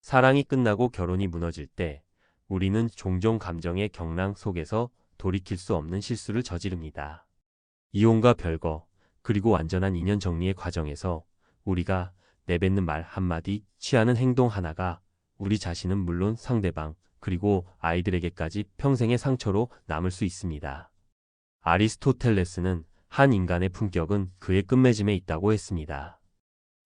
사랑이 끝나고 결혼이 무너질 때 우리는 종종 감정의 경랑 속에서 돌이킬 수 없는 실수를 저지릅니다. 이혼과 별거, 그리고 완전한 인연 정리의 과정에서 우리가 내뱉는 말 한마디, 취하는 행동 하나가 우리 자신은 물론 상대방, 그리고 아이들에게까지 평생의 상처로 남을 수 있습니다. 아리스토텔레스는 한 인간의 품격은 그의 끝맺음에 있다고 했습니다.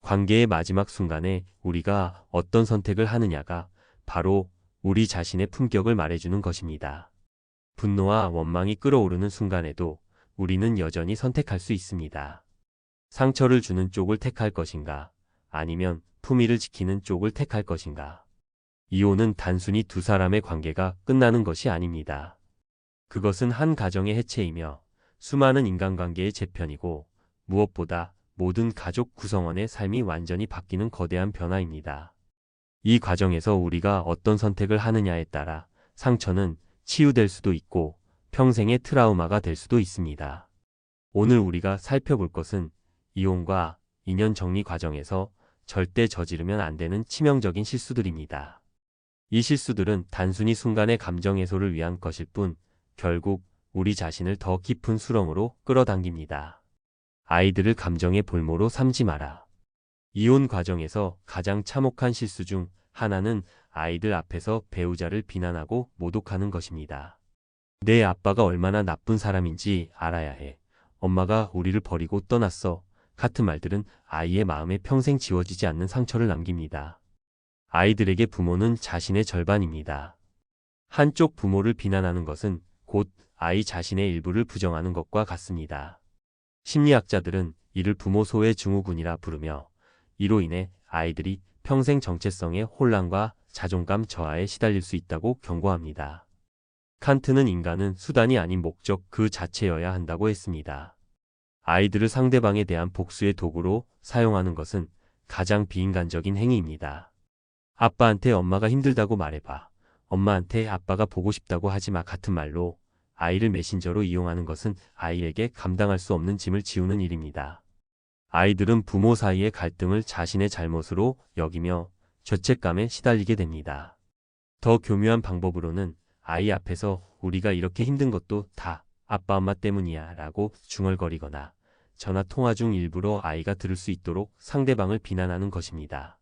관계의 마지막 순간에 우리가 어떤 선택을 하느냐가 바로 우리 자신의 품격을 말해주는 것입니다. 분노와 원망이 끓어오르는 순간에도 우리는 여전히 선택할 수 있습니다. 상처를 주는 쪽을 택할 것인가, 아니면 품위를 지키는 쪽을 택할 것인가. 이혼은 단순히 두 사람의 관계가 끝나는 것이 아닙니다. 그것은 한 가정의 해체이며 수많은 인간관계의 재편이고 무엇보다 모든 가족 구성원의 삶이 완전히 바뀌는 거대한 변화입니다. 이 과정에서 우리가 어떤 선택을 하느냐에 따라 상처는 치유될 수도 있고 평생의 트라우마가 될 수도 있습니다. 오늘 우리가 살펴볼 것은 이혼과 인연 정리 과정에서 절대 저지르면 안 되는 치명적인 실수들입니다. 이 실수들은 단순히 순간의 감정 해소를 위한 것일 뿐 결국 우리 자신을 더 깊은 수렁으로 끌어당깁니다. 아이들을 감정의 볼모로 삼지 마라. 이혼 과정에서 가장 참혹한 실수 중 하나는 아이들 앞에서 배우자를 비난하고 모독하는 것입니다. 내 아빠가 얼마나 나쁜 사람인지 알아야 해. 엄마가 우리를 버리고 떠났어. 같은 말들은 아이의 마음에 평생 지워지지 않는 상처를 남깁니다. 아이들에게 부모는 자신의 절반입니다. 한쪽 부모를 비난하는 것은 곧 아이 자신의 일부를 부정하는 것과 같습니다. 심리학자들은 이를 부모 소외 증후군이라 부르며 이로 인해 아이들이 평생 정체성의 혼란과 자존감 저하에 시달릴 수 있다고 경고합니다. 칸트는 인간은 수단이 아닌 목적 그 자체여야 한다고 했습니다. 아이들을 상대방에 대한 복수의 도구로 사용하는 것은 가장 비인간적인 행위입니다. 아빠한테 엄마가 힘들다고 말해봐. 엄마한테 아빠가 보고 싶다고 하지 마 같은 말로 아이를 메신저로 이용하는 것은 아이에게 감당할 수 없는 짐을 지우는 일입니다. 아이들은 부모 사이의 갈등을 자신의 잘못으로 여기며 죄책감에 시달리게 됩니다. 더 교묘한 방법으로는 아이 앞에서 우리가 이렇게 힘든 것도 다 아빠 엄마 때문이야 라고 중얼거리거나 전화 통화 중 일부러 아이가 들을 수 있도록 상대방을 비난하는 것입니다.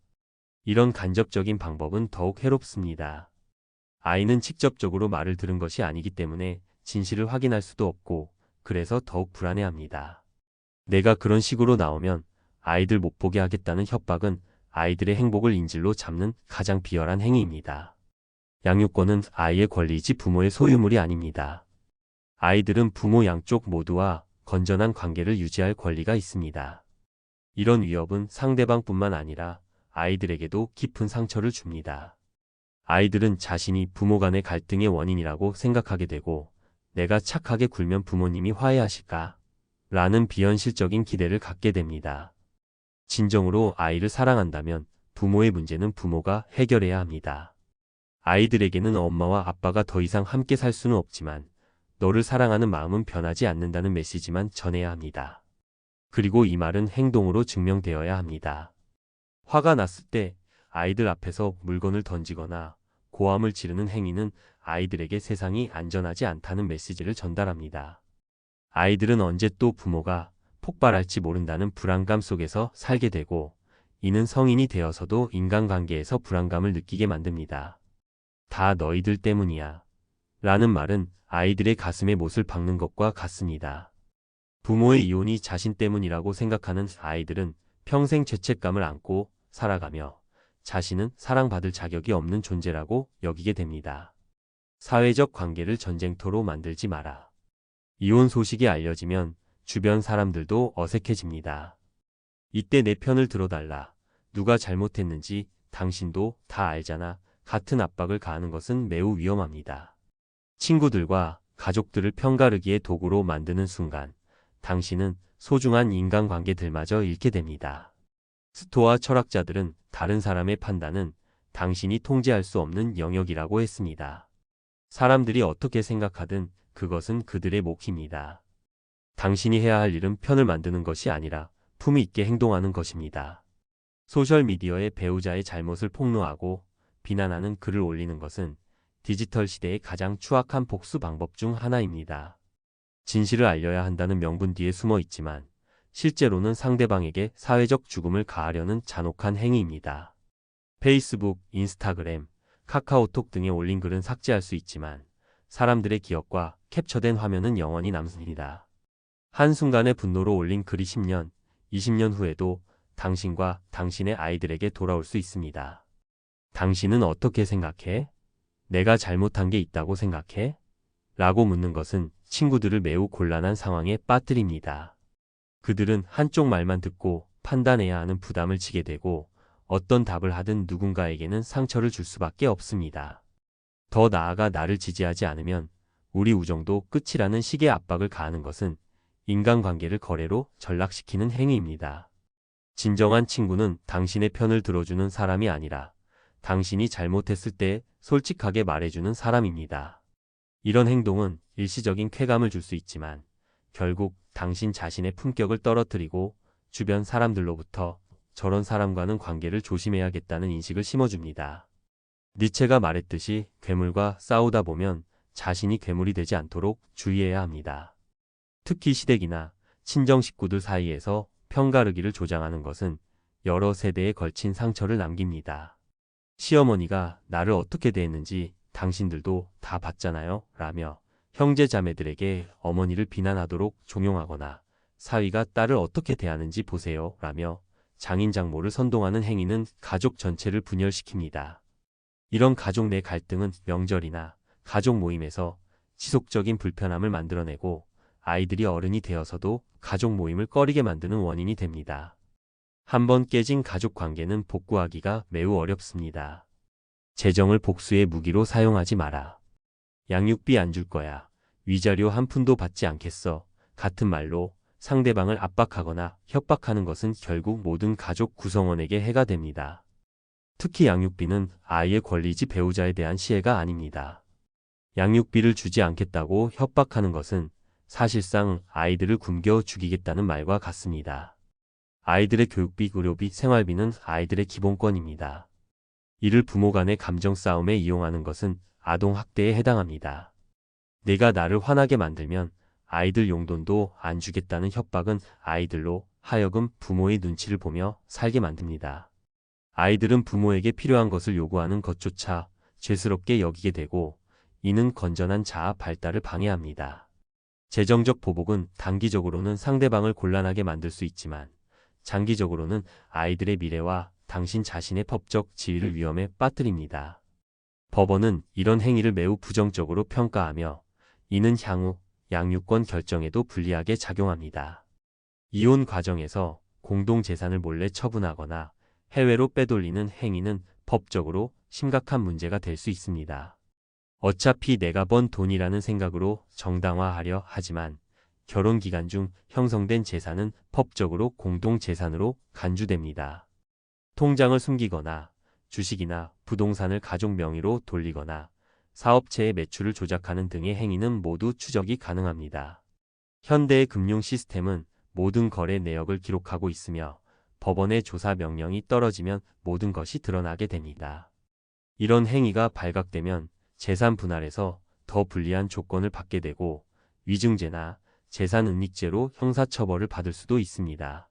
이런 간접적인 방법은 더욱 해롭습니다. 아이는 직접적으로 말을 들은 것이 아니기 때문에 진실을 확인할 수도 없고 그래서 더욱 불안해합니다. 내가 그런 식으로 나오면 아이들 못 보게 하겠다는 협박은 아이들의 행복을 인질로 잡는 가장 비열한 행위입니다. 양육권은 아이의 권리이지 부모의 소유물이 아닙니다. 아이들은 부모 양쪽 모두와 건전한 관계를 유지할 권리가 있습니다. 이런 위협은 상대방뿐만 아니라 아이들에게도 깊은 상처를 줍니다. 아이들은 자신이 부모 간의 갈등의 원인이라고 생각하게 되고 내가 착하게 굴면 부모님이 화해하실까? 라는 비현실적인 기대를 갖게 됩니다. 진정으로 아이를 사랑한다면 부모의 문제는 부모가 해결해야 합니다. 아이들에게는 엄마와 아빠가 더 이상 함께 살 수는 없지만 너를 사랑하는 마음은 변하지 않는다는 메시지만 전해야 합니다. 그리고 이 말은 행동으로 증명되어야 합니다. 화가 났을 때 아이들 앞에서 물건을 던지거나 고함을 지르는 행위는 아이들에게 세상이 안전하지 않다는 메시지를 전달합니다. 아이들은 언제 또 부모가 폭발할지 모른다는 불안감 속에서 살게 되고 이는 성인이 되어서도 인간관계에서 불안감을 느끼게 만듭니다. 다 너희들 때문이야. 라는 말은 아이들의 가슴에 못을 박는 것과 같습니다. 부모의 이혼이 자신 때문이라고 생각하는 아이들은 평생 죄책감을 안고 살아가며 자신은 사랑받을 자격이 없는 존재라고 여기게 됩니다. 사회적 관계를 전쟁터로 만들지 마라. 이혼 소식이 알려지면 주변 사람들도 어색해집니다. 이때 내 편을 들어달라. 누가 잘못했는지 당신도 다 알잖아. 같은 압박을 가하는 것은 매우 위험합니다. 친구들과 가족들을 편가르기의 도구로 만드는 순간 당신은 소중한 인간관계들마저 잃게 됩니다. 스토아 철학자들은 다른 사람의 판단은 당신이 통제할 수 없는 영역이라고 했습니다. 사람들이 어떻게 생각하든 그것은 그들의 몫입니다. 당신이 해야 할 일은 편을 만드는 것이 아니라 품위 있게 행동하는 것입니다. 소셜미디어에 배우자의 잘못을 폭로하고 비난하는 글을 올리는 것은 디지털 시대의 가장 추악한 복수 방법 중 하나입니다. 진실을 알려야 한다는 명분 뒤에 숨어 있지만 실제로는 상대방에게 사회적 죽음을 가하려는 잔혹한 행위입니다. 페이스북, 인스타그램, 카카오톡 등에 올린 글은 삭제할 수 있지만 사람들의 기억과 캡처된 화면은 영원히 남습니다. 한순간의 분노로 올린 글이 10년, 20년 후에도 당신과 당신의 아이들에게 돌아올 수 있습니다. 당신은 어떻게 생각해? 내가 잘못한 게 있다고 생각해? 라고 묻는 것은 친구들을 매우 곤란한 상황에 빠뜨립니다. 그들은 한쪽 말만 듣고 판단해야 하는 부담을 지게 되고 어떤 답을 하든 누군가에게는 상처를 줄 수밖에 없습니다. 더 나아가 나를 지지하지 않으면 우리 우정도 끝이라는 식의 압박을 가하는 것은 인간관계를 거래로 전락시키는 행위입니다. 진정한 친구는 당신의 편을 들어주는 사람이 아니라 당신이 잘못했을 때 솔직하게 말해주는 사람입니다. 이런 행동은 일시적인 쾌감을 줄 수 있지만 결국 당신 자신의 품격을 떨어뜨리고 주변 사람들로부터 저런 사람과는 관계를 조심해야겠다는 인식을 심어줍니다. 니체가 말했듯이 괴물과 싸우다 보면 자신이 괴물이 되지 않도록 주의해야 합니다. 특히 시댁이나 친정 식구들 사이에서 편가르기를 조장하는 것은 여러 세대에 걸친 상처를 남깁니다. 시어머니가 나를 어떻게 대했는지 당신들도 다 봤잖아요 라며 형제 자매들에게 어머니를 비난하도록 종용하거나 사위가 딸을 어떻게 대하는지 보세요 라며 장인 장모를 선동하는 행위는 가족 전체를 분열시킵니다. 이런 가족 내 갈등은 명절이나 가족 모임에서 지속적인 불편함을 만들어내고 아이들이 어른이 되어서도 가족 모임을 꺼리게 만드는 원인이 됩니다. 한번 깨진 가족 관계는 복구하기가 매우 어렵습니다. 재정을 복수의 무기로 사용하지 마라. 양육비 안 줄 거야. 위자료 한 푼도 받지 않겠어. 같은 말로 상대방을 압박하거나 협박하는 것은 결국 모든 가족 구성원에게 해가 됩니다. 특히 양육비는 아이의 권리이지 배우자에 대한 시혜가 아닙니다. 양육비를 주지 않겠다고 협박하는 것은 사실상 아이들을 굶겨 죽이겠다는 말과 같습니다. 아이들의 교육비, 의료비, 생활비는 아이들의 기본권입니다. 이를 부모 간의 감정 싸움에 이용하는 것은 아동학대에 해당합니다. 내가 나를 화나게 만들면 아이들 용돈도 안 주겠다는 협박은 아이들로 하여금 부모의 눈치를 보며 살게 만듭니다. 아이들은 부모에게 필요한 것을 요구하는 것조차 죄스럽게 여기게 되고 이는 건전한 자아 발달을 방해합니다. 재정적 보복은 단기적으로는 상대방을 곤란하게 만들 수 있지만 장기적으로는 아이들의 미래와 당신 자신의 법적 지위를 위험에 빠뜨립니다. 법원은 이런 행위를 매우 부정적으로 평가하며 이는 향후 양육권 결정에도 불리하게 작용합니다. 이혼 과정에서 공동재산을 몰래 처분하거나 해외로 빼돌리는 행위는 법적으로 심각한 문제가 될 수 있습니다. 어차피 내가 번 돈이라는 생각으로 정당화하려 하지만 결혼 기간 중 형성된 재산은 법적으로 공동재산으로 간주됩니다. 통장을 숨기거나 주식이나 부동산을 가족 명의로 돌리거나 사업체의 매출을 조작하는 등의 행위는 모두 추적이 가능합니다. 현대의 금융 시스템은 모든 거래 내역을 기록하고 있으며 법원의 조사 명령이 떨어지면 모든 것이 드러나게 됩니다. 이런 행위가 발각되면 재산 분할에서 더 불리한 조건을 받게 되고 위증죄나 재산은닉죄로 형사처벌을 받을 수도 있습니다.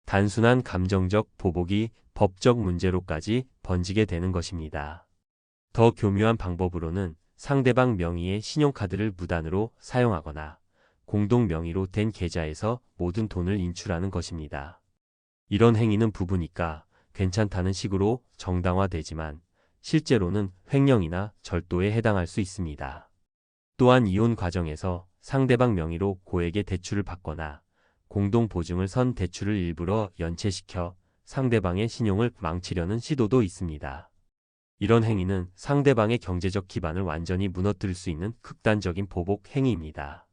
단순한 감정적 보복이 법적 문제로까지 번지게 되는 것입니다. 더 교묘한 방법으로는 상대방 명의의 신용카드를 무단으로 사용하거나 공동 명의로 된 계좌에서 모든 돈을 인출하는 것입니다. 이런 행위는 부부니까 괜찮다는 식으로 정당화되지만 실제로는 횡령이나 절도에 해당할 수 있습니다. 또한 이혼 과정에서 상대방 명의로 고액의 대출을 받거나 공동 보증을 선 대출을 일부러 연체시켜 상대방의 신용을 망치려는 시도도 있습니다. 이런 행위는 상대방의 경제적 기반을 완전히 무너뜨릴 수 있는 극단적인 보복 행위입니다.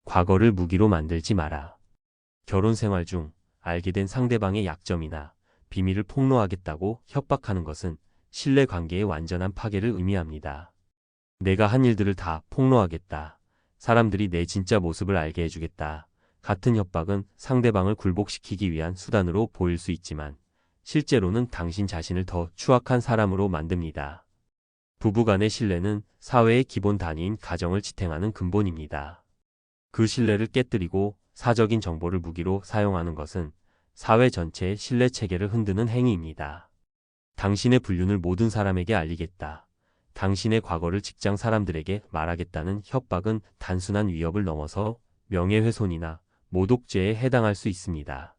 과거를 무기로 만들지 마라. 결혼 생활 중 알게 된 상대방의 약점이나 비밀을 폭로하겠다고 협박하는 것은 신뢰 관계의 완전한 파괴를 의미합니다. 내가 한 일들을 다 폭로하겠다. 사람들이 내 진짜 모습을 알게 해주겠다. 같은 협박은 상대방을 굴복시키기 위한 수단으로 보일 수 있지만 실제로는 당신 자신을 더 추악한 사람으로 만듭니다. 부부간의 신뢰는 사회의 기본 단위인 가정을 지탱하는 근본입니다. 그 신뢰를 깨뜨리고 사적인 정보를 무기로 사용하는 것은 사회 전체의 신뢰 체계를 흔드는 행위입니다. 당신의 불륜을 모든 사람에게 알리겠다. 당신의 과거를 직장 사람들에게 말하겠다는 협박은 단순한 위협을 넘어서 명예훼손이나 모독죄에 해당할 수 있습니다.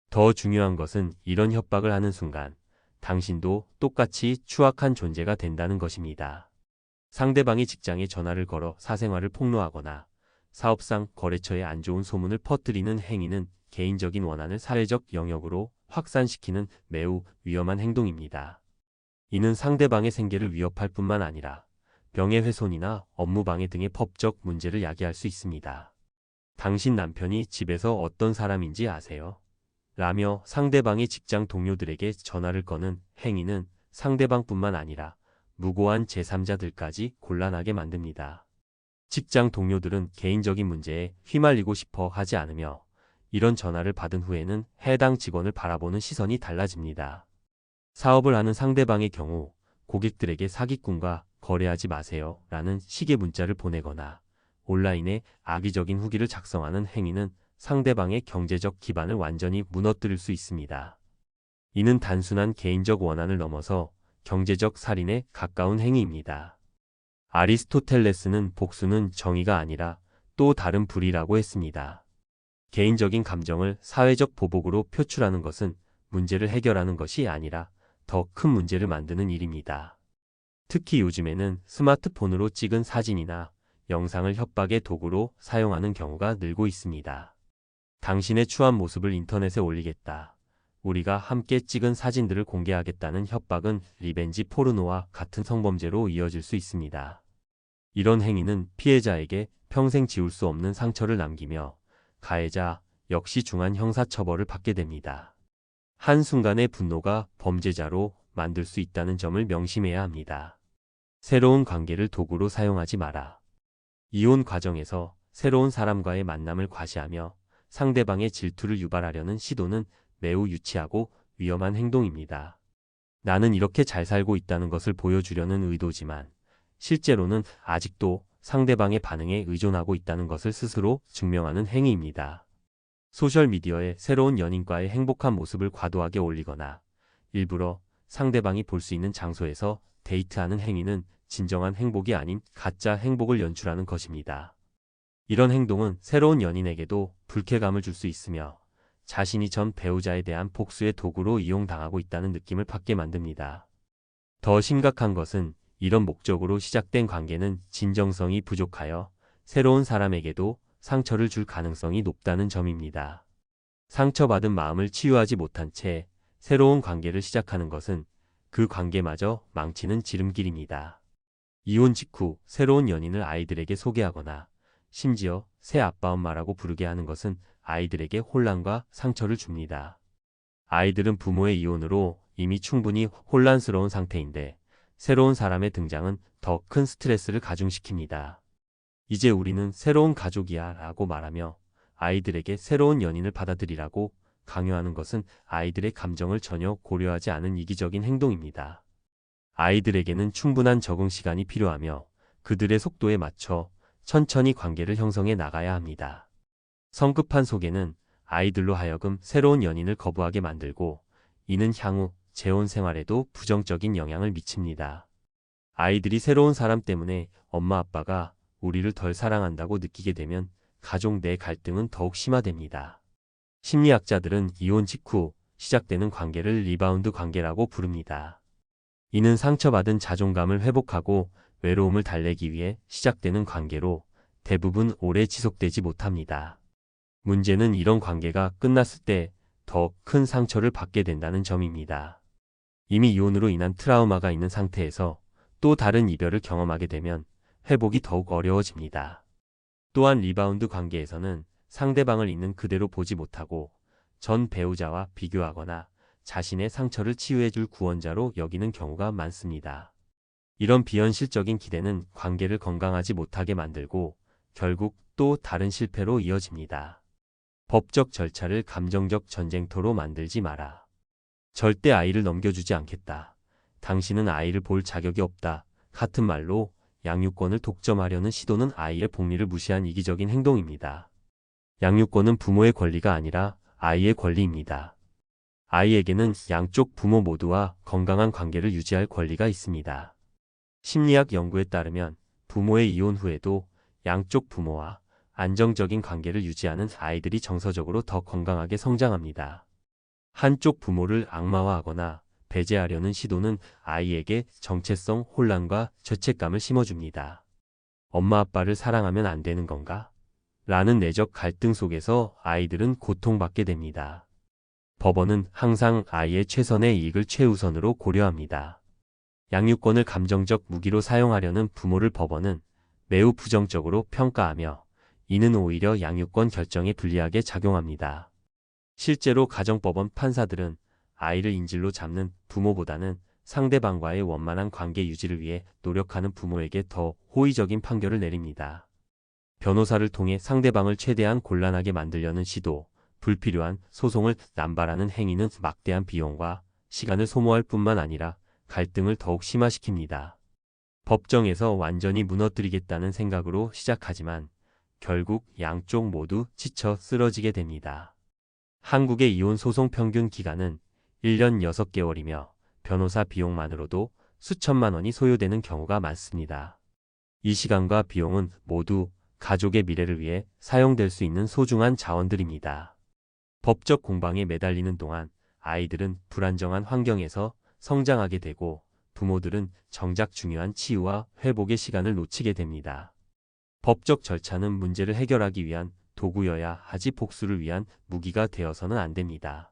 더 중요한 것은 이런 협박을 하는 순간 당신도 똑같이 추악한 존재가 된다는 것입니다. 상대방이 직장에 전화를 걸어 사생활을 폭로하거나 사업상 거래처에 안 좋은 소문을 퍼뜨리는 행위는 개인적인 원한을 사회적 영역으로 확산시키는 매우 위험한 행동입니다. 이는 상대방의 생계를 위협할 뿐만 아니라 명예훼손이나 업무방해 등의 법적 문제를 야기할 수 있습니다. 당신 남편이 집에서 어떤 사람인지 아세요? 라며 상대방의 직장 동료들에게 전화를 거는 행위는 상대방뿐만 아니라 무고한 제3자들까지 곤란하게 만듭니다. 직장 동료들은 개인적인 문제에 휘말리고 싶어 하지 않으며 이런 전화를 받은 후에는 해당 직원을 바라보는 시선이 달라집니다. 사업을 하는 상대방의 경우 고객들에게 사기꾼과 거래하지 마세요 라는 식의 문자를 보내거나 온라인에 악의적인 후기를 작성하는 행위는 상대방의 경제적 기반을 완전히 무너뜨릴 수 있습니다. 이는 단순한 개인적 원한을 넘어서 경제적 살인에 가까운 행위입니다. 아리스토텔레스는 복수는 정의가 아니라 또 다른 불이라고 했습니다. 개인적인 감정을 사회적 보복으로 표출하는 것은 문제를 해결하는 것이 아니라 더 큰 문제를 만드는 일입니다. 특히 요즘에는 스마트폰으로 찍은 사진이나 영상을 협박의 도구로 사용하는 경우가 늘고 있습니다. 당신의 추한 모습을 인터넷에 올리겠다. 우리가 함께 찍은 사진들을 공개하겠다는 협박은 리벤지 포르노와 같은 성범죄로 이어질 수 있습니다. 이런 행위는 피해자에게 평생 지울 수 없는 상처를 남기며 가해자 역시 중한 형사처벌을 받게 됩니다. 한순간의 분노가 범죄자로 만들 수 있다는 점을 명심해야 합니다. 새로운 관계를 도구로 사용하지 마라. 이혼 과정에서 새로운 사람과의 만남을 과시하며 상대방의 질투를 유발하려는 시도는 매우 유치하고 위험한 행동입니다. 나는 이렇게 잘 살고 있다는 것을 보여주려는 의도지만 실제로는 아직도 상대방의 반응에 의존하고 있다는 것을 스스로 증명하는 행위입니다. 소셜미디어에 새로운 연인과의 행복한 모습을 과도하게 올리거나 일부러 상대방이 볼 수 있는 장소에서 데이트하는 행위는 진정한 행복이 아닌 가짜 행복을 연출하는 것입니다. 이런 행동은 새로운 연인에게도 불쾌감을 줄 수 있으며 자신이 전 배우자에 대한 복수의 도구로 이용당하고 있다는 느낌을 받게 만듭니다. 더 심각한 것은 이런 목적으로 시작된 관계는 진정성이 부족하여 새로운 사람에게도 상처를 줄 가능성이 높다는 점입니다. 상처받은 마음을 치유하지 못한 채 새로운 관계를 시작하는 것은 그 관계마저 망치는 지름길입니다. 이혼 직후 새로운 연인을 아이들에게 소개하거나 심지어 새 아빠 엄마라고 부르게 하는 것은 아이들에게 혼란과 상처를 줍니다. 아이들은 부모의 이혼으로 이미 충분히 혼란스러운 상태인데 새로운 사람의 등장은 더 큰 스트레스를 가중시킵니다. 이제 우리는 새로운 가족이야 라고 말하며 아이들에게 새로운 연인을 받아들이라고 강요하는 것은 아이들의 감정을 전혀 고려하지 않은 이기적인 행동입니다. 아이들에게는 충분한 적응 시간이 필요하며 그들의 속도에 맞춰 천천히 관계를 형성해 나가야 합니다. 성급한 소개는 아이들로 하여금 새로운 연인을 거부하게 만들고 이는 향후 재혼 생활에도 부정적인 영향을 미칩니다. 아이들이 새로운 사람 때문에 엄마 아빠가 우리를 덜 사랑한다고 느끼게 되면 가족 내 갈등은 더욱 심화됩니다. 심리학자들은 이혼 직후 시작되는 관계를 리바운드 관계라고 부릅니다. 이는 상처받은 자존감을 회복하고 외로움을 달래기 위해 시작되는 관계로 대부분 오래 지속되지 못합니다. 문제는 이런 관계가 끝났을 때 더 큰 상처를 받게 된다는 점입니다. 이미 이혼으로 인한 트라우마가 있는 상태에서 또 다른 이별을 경험하게 되면 회복이 더욱 어려워집니다. 또한 리바운드 관계에서는 상대방을 있는 그대로 보지 못하고 전 배우자와 비교하거나 자신의 상처를 치유해줄 구원자로 여기는 경우가 많습니다. 이런 비현실적인 기대는 관계를 건강하지 못하게 만들고 결국 또 다른 실패로 이어집니다. 법적 절차를 감정적 전쟁터로 만들지 마라. 절대 아이를 넘겨주지 않겠다. 당신은 아이를 볼 자격이 없다. 같은 말로 양육권을 독점하려는 시도는 아이의 복리를 무시한 이기적인 행동입니다. 양육권은 부모의 권리가 아니라 아이의 권리입니다. 아이에게는 양쪽 부모 모두와 건강한 관계를 유지할 권리가 있습니다. 심리학 연구에 따르면 부모의 이혼 후에도 양쪽 부모와 안정적인 관계를 유지하는 아이들이 정서적으로 더 건강하게 성장합니다. 한쪽 부모를 악마화하거나 배제하려는 시도는 아이에게 정체성 혼란과 죄책감을 심어줍니다. 엄마 아빠를 사랑하면 안 되는 건가? 라는 내적 갈등 속에서 아이들은 고통받게 됩니다. 법원은 항상 아이의 최선의 이익을 최우선으로 고려합니다. 양육권을 감정적 무기로 사용하려는 부모를 법원은 매우 부정적으로 평가하며 이는 오히려 양육권 결정에 불리하게 작용합니다. 실제로 가정법원 판사들은 아이를 인질로 잡는 부모보다는 상대방과의 원만한 관계 유지를 위해 노력하는 부모에게 더 호의적인 판결을 내립니다. 변호사를 통해 상대방을 최대한 곤란하게 만들려는 시도, 불필요한 소송을 남발하는 행위는 막대한 비용과 시간을 소모할 뿐만 아니라 갈등을 더욱 심화시킵니다. 법정에서 완전히 무너뜨리겠다는 생각으로 시작하지만 결국 양쪽 모두 지쳐 쓰러지게 됩니다. 한국의 이혼 소송 평균 기간은 1년 6개월이며 변호사 비용만으로도 수천만 원이 소요되는 경우가 많습니다. 이 시간과 비용은 모두 가족의 미래를 위해 사용될 수 있는 소중한 자원들입니다. 법적 공방에 매달리는 동안 아이들은 불안정한 환경에서 성장하게 되고 부모들은 정작 중요한 치유와 회복의 시간을 놓치게 됩니다. 법적 절차는 문제를 해결하기 위한 도구여야 하지 복수를 위한 무기가 되어서는 안 됩니다.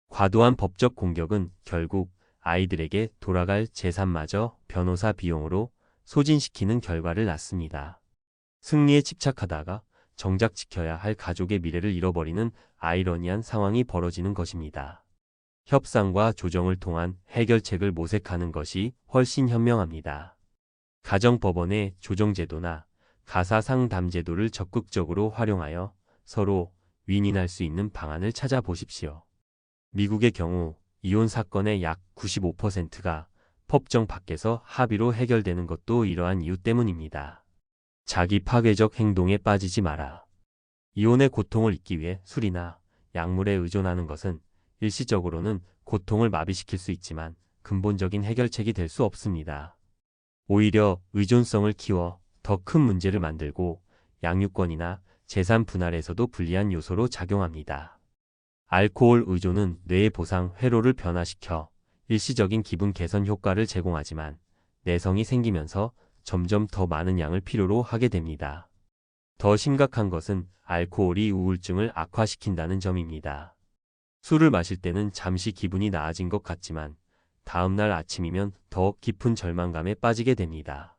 과도한 법적 공격은 결국 아이들에게 돌아갈 재산마저 변호사 비용으로 소진시키는 결과를 낳습니다. 승리에 집착하다가 정작 지켜야 할 가족의 미래를 잃어버리는 아이러니한 상황이 벌어지는 것입니다. 협상과 조정을 통한 해결책을 모색하는 것이 훨씬 현명합니다. 가정법원의 조정제도나 가사상담제도를 적극적으로 활용하여 서로 윈윈할 수 있는 방안을 찾아보십시오. 미국의 경우 이혼 사건의 약 95%가 법정 밖에서 합의로 해결되는 것도 이러한 이유 때문입니다. 자기 파괴적 행동에 빠지지 마라. 이혼의 고통을 잊기 위해 술이나 약물에 의존하는 것은 일시적으로는 고통을 마비시킬 수 있지만 근본적인 해결책이 될 수 없습니다. 오히려 의존성을 키워 더 큰 문제를 만들고 양육권이나 재산 분할에서도 불리한 요소로 작용합니다. 알코올 의존은 뇌의 보상 회로를 변화시켜 일시적인 기분 개선 효과를 제공하지만 내성이 생기면서 점점 더 많은 양을 필요로 하게 됩니다. 더 심각한 것은 알코올이 우울증을 악화시킨다는 점입니다. 술을 마실 때는 잠시 기분이 나아진 것 같지만 다음날 아침이면 더 깊은 절망감에 빠지게 됩니다.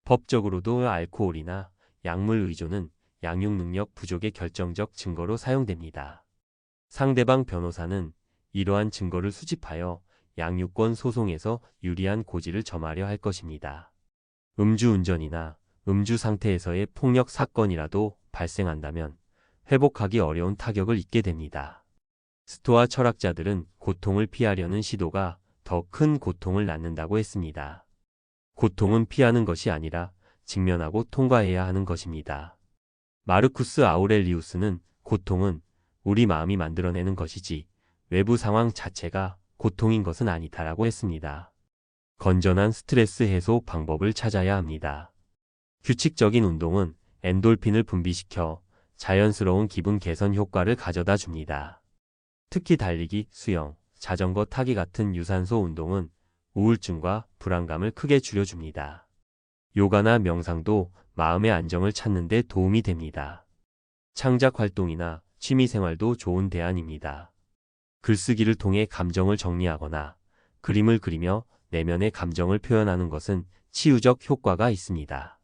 법적으로도 알코올이나 약물 의존은 양육 능력 부족의 결정적 증거로 사용됩니다. 상대방 변호사는 이러한 증거를 수집하여 양육권 소송에서 유리한 고지를 점하려 할 것입니다. 음주운전이나 음주 상태에서의 폭력 사건이라도 발생한다면 회복하기 어려운 타격을 입게 됩니다. 스토아 철학자들은 고통을 피하려는 시도가 더 큰 고통을 낳는다고 했습니다. 고통은 피하는 것이 아니라 직면하고 통과해야 하는 것입니다. 마르쿠스 아우렐리우스는 고통은 우리 마음이 만들어내는 것이지 외부 상황 자체가 고통인 것은 아니다라고 했습니다. 건전한 스트레스 해소 방법을 찾아야 합니다. 규칙적인 운동은 엔돌핀을 분비시켜 자연스러운 기분 개선 효과를 가져다 줍니다. 특히 달리기, 수영, 자전거 타기 같은 유산소 운동은 우울증과 불안감을 크게 줄여줍니다. 요가나 명상도 마음의 안정을 찾는 데 도움이 됩니다. 창작 활동이나 취미 생활도 좋은 대안입니다. 글쓰기를 통해 감정을 정리하거나 그림을 그리며 내면의 감정을 표현하는 것은 치유적 효과가 있습니다.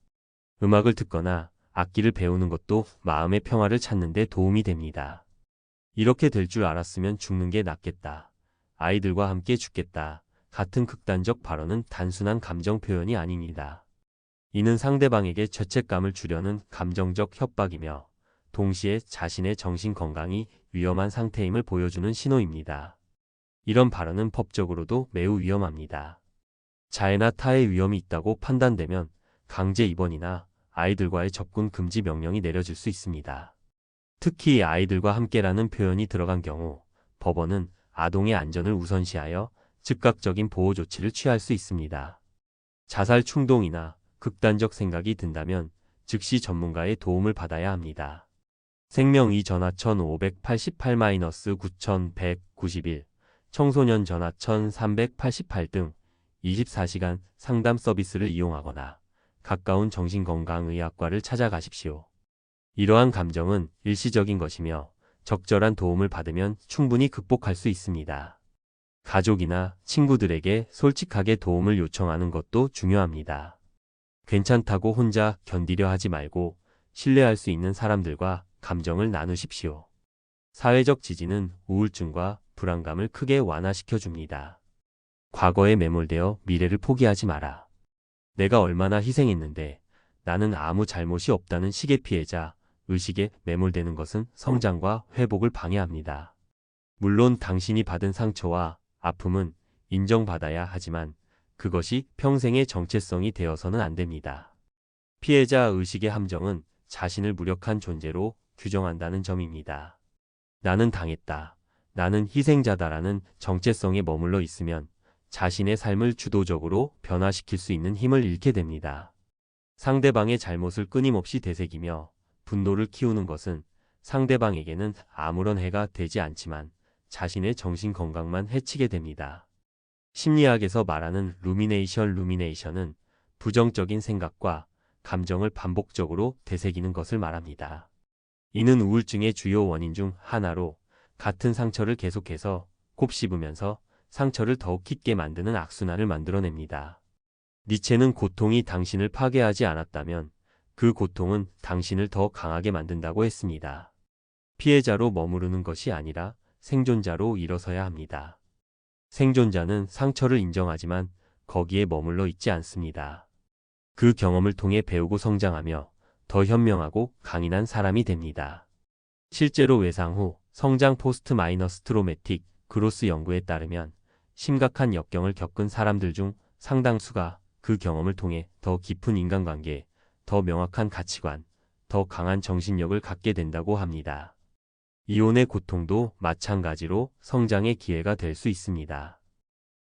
음악을 듣거나 악기를 배우는 것도 마음의 평화를 찾는 데 도움이 됩니다. 이렇게 될 줄 알았으면 죽는 게 낫겠다. 아이들과 함께 죽겠다. 같은 극단적 발언은 단순한 감정 표현이 아닙니다. 이는 상대방에게 죄책감을 주려는 감정적 협박이며 동시에 자신의 정신 건강이 위험한 상태임을 보여주는 신호입니다. 이런 발언은 법적으로도 매우 위험합니다. 자해나 타해 위험이 있다고 판단되면 강제 입원이나 아이들과의 접근 금지 명령이 내려질 수 있습니다. 특히 아이들과 함께라는 표현이 들어간 경우 법원은 아동의 안전을 우선시하여 즉각적인 보호 조치를 취할 수 있습니다. 자살 충동이나 극단적 생각이 든다면 즉시 전문가의 도움을 받아야 합니다. 생명이 전화 1588-9191, 청소년 전화 1388 등 24시간 상담 서비스를 이용하거나 가까운 정신건강의학과를 찾아가십시오. 이러한 감정은 일시적인 것이며 적절한 도움을 받으면 충분히 극복할 수 있습니다. 가족이나 친구들에게 솔직하게 도움을 요청하는 것도 중요합니다. 괜찮다고 혼자 견디려 하지 말고 신뢰할 수 있는 사람들과 감정을 나누십시오. 사회적 지지는 우울증과 불안감을 크게 완화시켜 줍니다. 과거에 매몰되어 미래를 포기하지 마라. 내가 얼마나 희생했는데 나는 아무 잘못이 없다는 시계 피해자 의식에 매몰되는 것은 성장과 회복을 방해합니다. 물론 당신이 받은 상처와 아픔은 인정받아야 하지만 그것이 평생의 정체성이 되어서는 안 됩니다. 피해자 의식의 함정은 자신을 무력한 존재로 규정한다는 점입니다. 나는 당했다, 나는 희생자다라는 정체성에 머물러 있으면 자신의 삶을 주도적으로 변화시킬 수 있는 힘을 잃게 됩니다. 상대방의 잘못을 끊임없이 되새기며 분노를 키우는 것은 상대방에게는 아무런 해가 되지 않지만 자신의 정신 건강만 해치게 됩니다. 심리학에서 말하는 루미네이션은 부정적인 생각과 감정을 반복적으로 되새기는 것을 말합니다. 이는 우울증의 주요 원인 중 하나로 같은 상처를 계속해서 곱씹으면서 상처를 더욱 깊게 만드는 악순환을 만들어냅니다. 니체는 고통이 당신을 파괴하지 않았다면 그 고통은 당신을 더 강하게 만든다고 했습니다. 피해자로 머무르는 것이 아니라 생존자로 일어서야 합니다. 생존자는 상처를 인정하지만 거기에 머물러 있지 않습니다. 그 경험을 통해 배우고 성장하며 더 현명하고 강인한 사람이 됩니다. 실제로 외상 후 성장 포스트 마이너스 트로매틱 그로스 연구에 따르면 심각한 역경을 겪은 사람들 중 상당수가 그 경험을 통해 더 깊은 인간관계, 더 명확한 가치관, 더 강한 정신력을 갖게 된다고 합니다. 이혼의 고통도 마찬가지로 성장의 기회가 될 수 있습니다.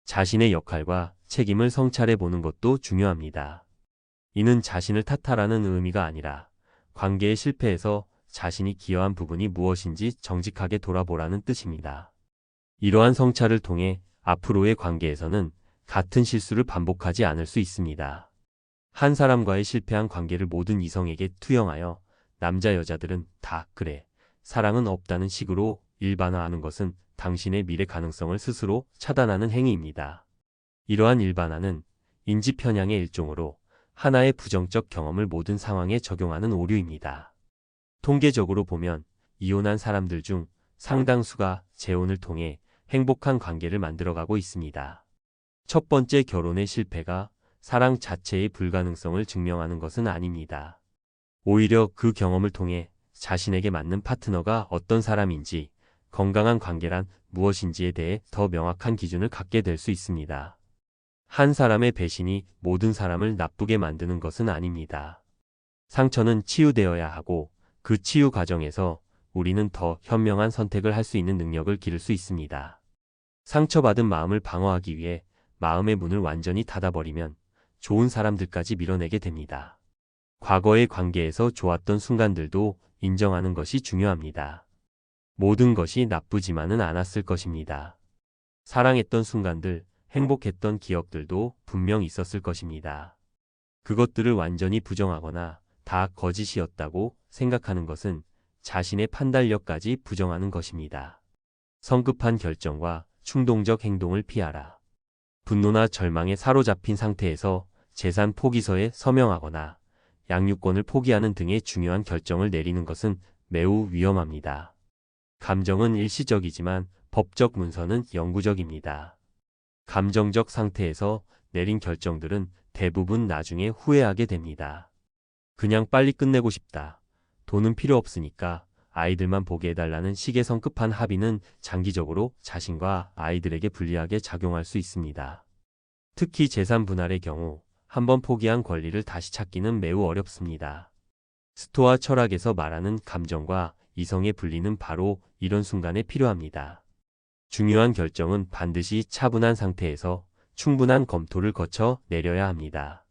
자신의 역할과 책임을 성찰해 보는 것도 중요합니다. 이는 자신을 탓하라는 의미가 아니라 관계의 실패에서 자신이 기여한 부분이 무엇인지 정직하게 돌아보라는 뜻입니다. 이러한 성찰을 통해 앞으로의 관계에서는 같은 실수를 반복하지 않을 수 있습니다. 한 사람과의 실패한 관계를 모든 이성에게 투영하여 남자 여자들은 다 그래, 사랑은 없다는 식으로 일반화하는 것은 당신의 미래 가능성을 스스로 차단하는 행위입니다. 이러한 일반화는 인지 편향의 일종으로 하나의 부정적 경험을 모든 상황에 적용하는 오류입니다. 통계적으로 보면 이혼한 사람들 중 상당수가 재혼을 통해 행복한 관계를 만들어가고 있습니다. 첫 번째 결혼의 실패가 사랑 자체의 불가능성을 증명하는 것은 아닙니다. 오히려 그 경험을 통해 자신에게 맞는 파트너가 어떤 사람인지, 건강한 관계란 무엇인지에 대해 더 명확한 기준을 갖게 될 수 있습니다. 한 사람의 배신이 모든 사람을 나쁘게 만드는 것은 아닙니다. 상처는 치유되어야 하고 그 치유 과정에서 우리는 더 현명한 선택을 할 수 있는 능력을 기를 수 있습니다. 상처받은 마음을 방어하기 위해 마음의 문을 완전히 닫아버리면 좋은 사람들까지 밀어내게 됩니다. 과거의 관계에서 좋았던 순간들도 인정하는 것이 중요합니다. 모든 것이 나쁘지만은 않았을 것입니다. 사랑했던 순간들, 행복했던 기억들도 분명 있었을 것입니다. 그것들을 완전히 부정하거나 다 거짓이었다고 생각하는 것은 자신의 판단력까지 부정하는 것입니다. 성급한 결정과 충동적 행동을 피하라. 분노나 절망에 사로잡힌 상태에서 재산 포기서에 서명하거나 양육권을 포기하는 등의 중요한 결정을 내리는 것은 매우 위험합니다. 감정은 일시적이지만 법적 문서는 영구적입니다. 감정적 상태에서 내린 결정들은 대부분 나중에 후회하게 됩니다. 그냥 빨리 끝내고 싶다. 돈은 필요 없으니까 아이들만 보게 해달라는 식의 성급한 합의는 장기적으로 자신과 아이들에게 불리하게 작용할 수 있습니다. 특히 재산 분할의 경우 한번 포기한 권리를 다시 찾기는 매우 어렵습니다. 스토아 철학에서 말하는 감정과 이성의 분리는 바로 이런 순간에 필요합니다. 중요한 결정은 반드시 차분한 상태에서 충분한 검토를 거쳐 내려야 합니다.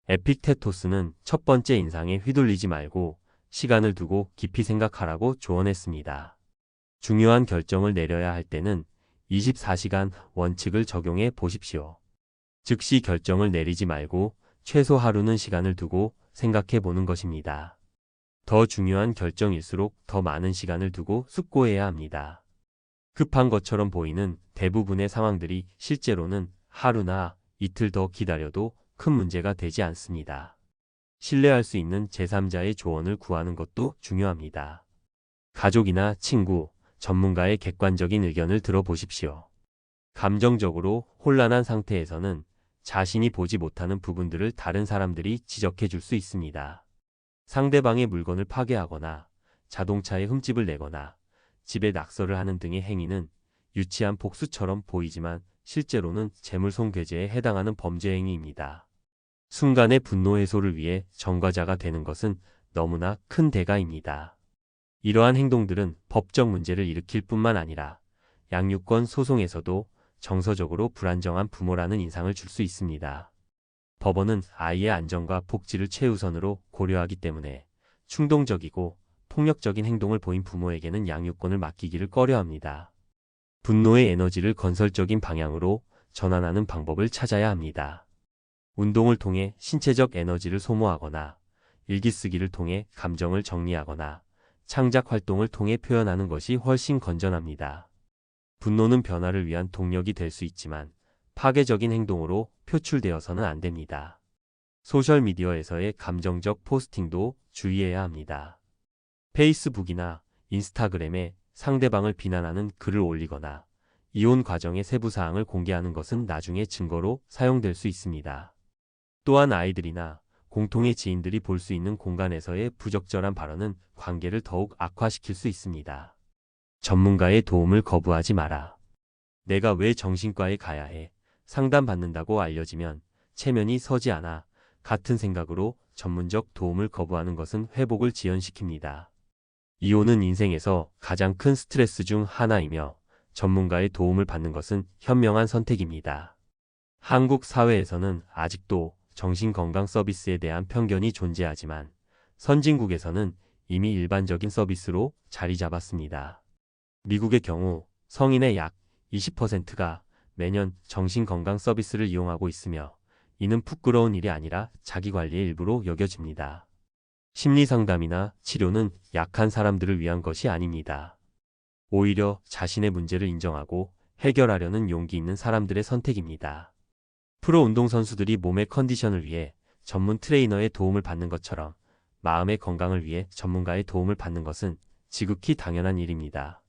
에픽테토스는 첫 번째 인상에 휘둘리지 말고 시간을 두고 깊이 생각하라고 조언했습니다. 중요한 결정을 내려야 할 때는 24시간 원칙을 적용해 보십시오. 즉시 결정을 내리지 말고 최소 하루는 시간을 두고 생각해 보는 것입니다. 더 중요한 결정일수록 더 많은 시간을 두고 숙고해야 합니다. 급한 것처럼 보이는 대부분의 상황들이 실제로는 하루나 이틀 더 기다려도 큰 문제가 되지 않습니다. 신뢰할 수 있는 제3자의 조언을 구하는 것도 중요합니다. 가족이나 친구, 전문가의 객관적인 의견을 들어보십시오. 감정적으로 혼란한 상태에서는 자신이 보지 못하는 부분들을 다른 사람들이 지적해 줄 수 있습니다. 상대방의 물건을 파괴하거나 자동차에 흠집을 내거나 집에 낙서를 하는 등의 행위는 유치한 복수처럼 보이지만 실제로는 재물손괴죄에 해당하는 범죄 행위입니다. 순간의 분노 해소를 위해 전과자가 되는 것은 너무나 큰 대가입니다. 이러한 행동들은 법적 문제를 일으킬 뿐만 아니라 양육권 소송에서도 정서적으로 불안정한 부모라는 인상을 줄 수 있습니다. 법원은 아이의 안전과 복지를 최우선으로 고려하기 때문에 충동적이고 폭력적인 행동을 보인 부모에게는 양육권을 맡기기를 꺼려합니다. 분노의 에너지를 건설적인 방향으로 전환하는 방법을 찾아야 합니다. 운동을 통해 신체적 에너지를 소모하거나 일기쓰기를 통해 감정을 정리하거나 창작 활동을 통해 표현하는 것이 훨씬 건전합니다. 분노는 변화를 위한 동력이 될 수 있지만 파괴적인 행동으로 표출되어서는 안 됩니다. 소셜미디어에서의 감정적 포스팅도 주의해야 합니다. 페이스북이나 인스타그램에 상대방을 비난하는 글을 올리거나 이혼 과정의 세부 사항을 공개하는 것은 나중에 증거로 사용될 수 있습니다. 또한 아이들이나 공통의 지인들이 볼 수 있는 공간에서의 부적절한 발언은 관계를 더욱 악화시킬 수 있습니다. 전문가의 도움을 거부하지 마라. 내가 왜 정신과에 가야 해? 상담받는다고 알려지면 체면이 서지 않아 같은 생각으로 전문적 도움을 거부하는 것은 회복을 지연시킵니다. 이혼은 인생에서 가장 큰 스트레스 중 하나이며 전문가의 도움을 받는 것은 현명한 선택입니다. 한국 사회에서는 아직도 정신건강 서비스에 대한 편견이 존재하지만 선진국에서는 이미 일반적인 서비스로 자리 잡았습니다. 미국의 경우 성인의 약 20%가 매년 정신건강 서비스를 이용하고 있으며 이는 부끄러운 일이 아니라 자기관리의 일부로 여겨집니다. 심리상담이나 치료는 약한 사람들을 위한 것이 아닙니다. 오히려 자신의 문제를 인정하고 해결하려는 용기 있는 사람들의 선택입니다. 프로 운동선수들이 몸의 컨디션을 위해 전문 트레이너의 도움을 받는 것처럼 마음의 건강을 위해 전문가의 도움을 받는 것은 지극히 당연한 일입니다.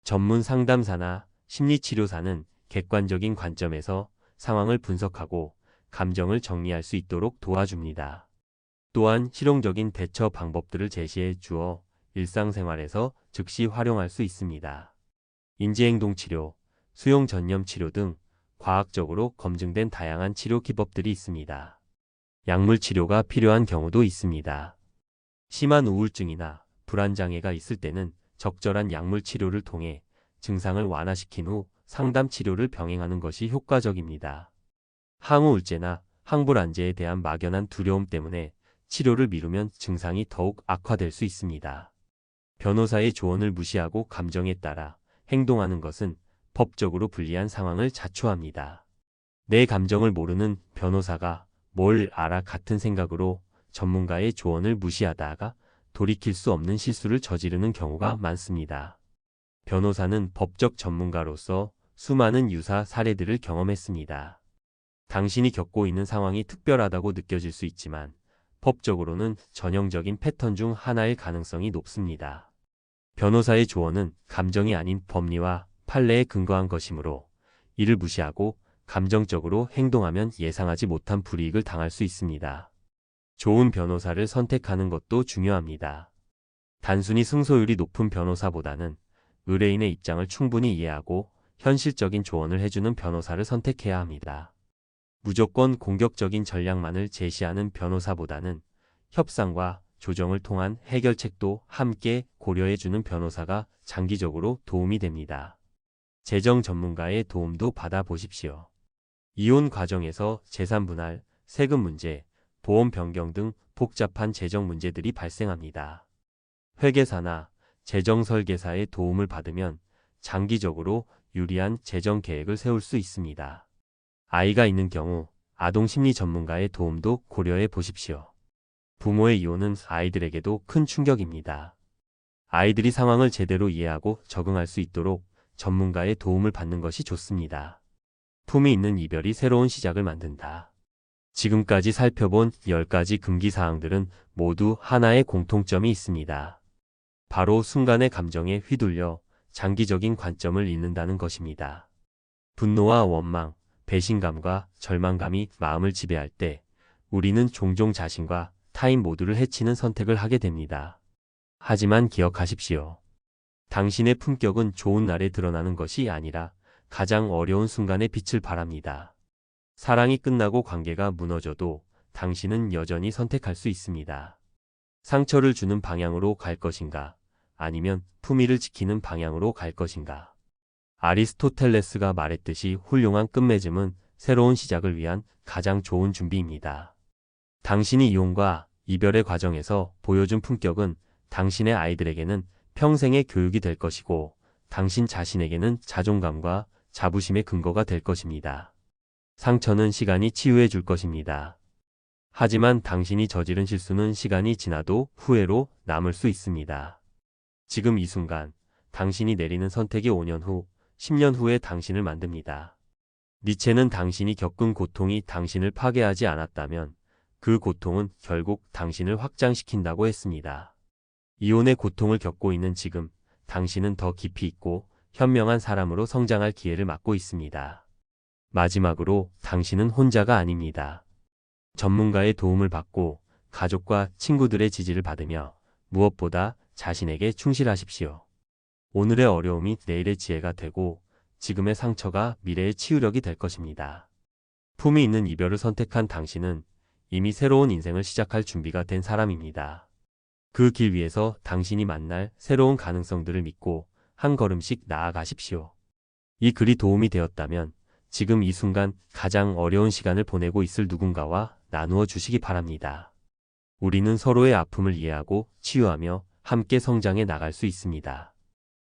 전문 상담사나 심리치료사는 객관적인 관점에서 상황을 분석하고 감정을 정리할 수 있도록 도와줍니다. 또한 실용적인 대처 방법들을 제시해 주어 일상생활에서 즉시 활용할 수 있습니다. 인지행동치료, 수용전념치료 등 과학적으로 검증된 다양한 치료 기법들이 있습니다. 약물 치료가 필요한 경우도 있습니다. 심한 우울증이나 불안장애가 있을 때는 적절한 약물 치료를 통해 증상을 완화시킨 후 상담 치료를 병행하는 것이 효과적입니다. 항우울제나 항불안제에 대한 막연한 두려움 때문에 치료를 미루면 증상이 더욱 악화될 수 있습니다. 변호사의 조언을 무시하고 감정에 따라 행동하는 것은 법적으로 불리한 상황을 자초합니다. 내 감정을 모르는 변호사가 뭘 알아 같은 생각으로 전문가의 조언을 무시하다가 돌이킬 수 없는 실수를 저지르는 경우가 많습니다. 변호사는 법적 전문가로서 수많은 유사 사례들을 경험했습니다. 당신이 겪고 있는 상황이 특별하다고 느껴질 수 있지만 법적으로는 전형적인 패턴 중 하나일 가능성이 높습니다. 변호사의 조언은 감정이 아닌 법리와 판례에 근거한 것이므로 이를 무시하고 감정적으로 행동하면 예상하지 못한 불이익을 당할 수 있습니다. 좋은 변호사를 선택하는 것도 중요합니다. 단순히 승소율이 높은 변호사보다는 의뢰인의 입장을 충분히 이해하고 현실적인 조언을 해주는 변호사를 선택해야 합니다. 무조건 공격적인 전략만을 제시하는 변호사보다는 협상과 조정을 통한 해결책도 함께 고려해주는 변호사가 장기적으로 도움이 됩니다. 재정 전문가의 도움도 받아보십시오. 이혼 과정에서 재산 분할, 세금 문제, 보험 변경 등 복잡한 재정 문제들이 발생합니다. 회계사나 재정 설계사의 도움을 받으면 장기적으로 유리한 재정 계획을 세울 수 있습니다. 아이가 있는 경우 아동 심리 전문가의 도움도 고려해 보십시오. 부모의 이혼은 아이들에게도 큰 충격입니다. 아이들이 상황을 제대로 이해하고 적응할 수 있도록 전문가의 도움을 받는 것이 좋습니다. 품이 있는 이별이 새로운 시작을 만든다. 지금까지 살펴본 10가지 금기사항들은 모두 하나의 공통점이 있습니다. 바로 순간의 감정에 휘둘려 장기적인 관점을 잃는다는 것입니다. 분노와 원망, 배신감과 절망감이 마음을 지배할 때 우리는 종종 자신과 타인 모두를 해치는 선택을 하게 됩니다. 하지만 기억하십시오. 당신의 품격은 좋은 날에 드러나는 것이 아니라 가장 어려운 순간에 빛을 발합니다. 사랑이 끝나고 관계가 무너져도 당신은 여전히 선택할 수 있습니다. 상처를 주는 방향으로 갈 것인가, 아니면 품위를 지키는 방향으로 갈 것인가. 아리스토텔레스가 말했듯이 훌륭한 끝맺음은 새로운 시작을 위한 가장 좋은 준비입니다. 당신이 이혼과 이별의 과정에서 보여준 품격은 당신의 아이들에게는 평생의 교육이 될 것이고 당신 자신에게는 자존감과 자부심의 근거가 될 것입니다. 상처는 시간이 치유해 줄 것입니다. 하지만 당신이 저지른 실수는 시간이 지나도 후회로 남을 수 있습니다. 지금 이 순간 당신이 내리는 선택이 5년 후, 10년 후에 당신을 만듭니다. 니체는 당신이 겪은 고통이 당신을 파괴하지 않았다면 그 고통은 결국 당신을 확장시킨다고 했습니다. 이혼의 고통을 겪고 있는 지금 당신은 더 깊이 있고 현명한 사람으로 성장할 기회를 맞고 있습니다. 마지막으로 당신은 혼자가 아닙니다. 전문가의 도움을 받고 가족과 친구들의 지지를 받으며 무엇보다 자신에게 충실하십시오. 오늘의 어려움이 내일의 지혜가 되고 지금의 상처가 미래의 치유력이 될 것입니다. 품이 있는 이별을 선택한 당신은 이미 새로운 인생을 시작할 준비가 된 사람입니다. 그 길 위에서 당신이 만날 새로운 가능성들을 믿고 한 걸음씩 나아가십시오. 이 글이 도움이 되었다면 지금 이 순간 가장 어려운 시간을 보내고 있을 누군가와 나누어 주시기 바랍니다. 우리는 서로의 아픔을 이해하고 치유하며 함께 성장해 나갈 수 있습니다.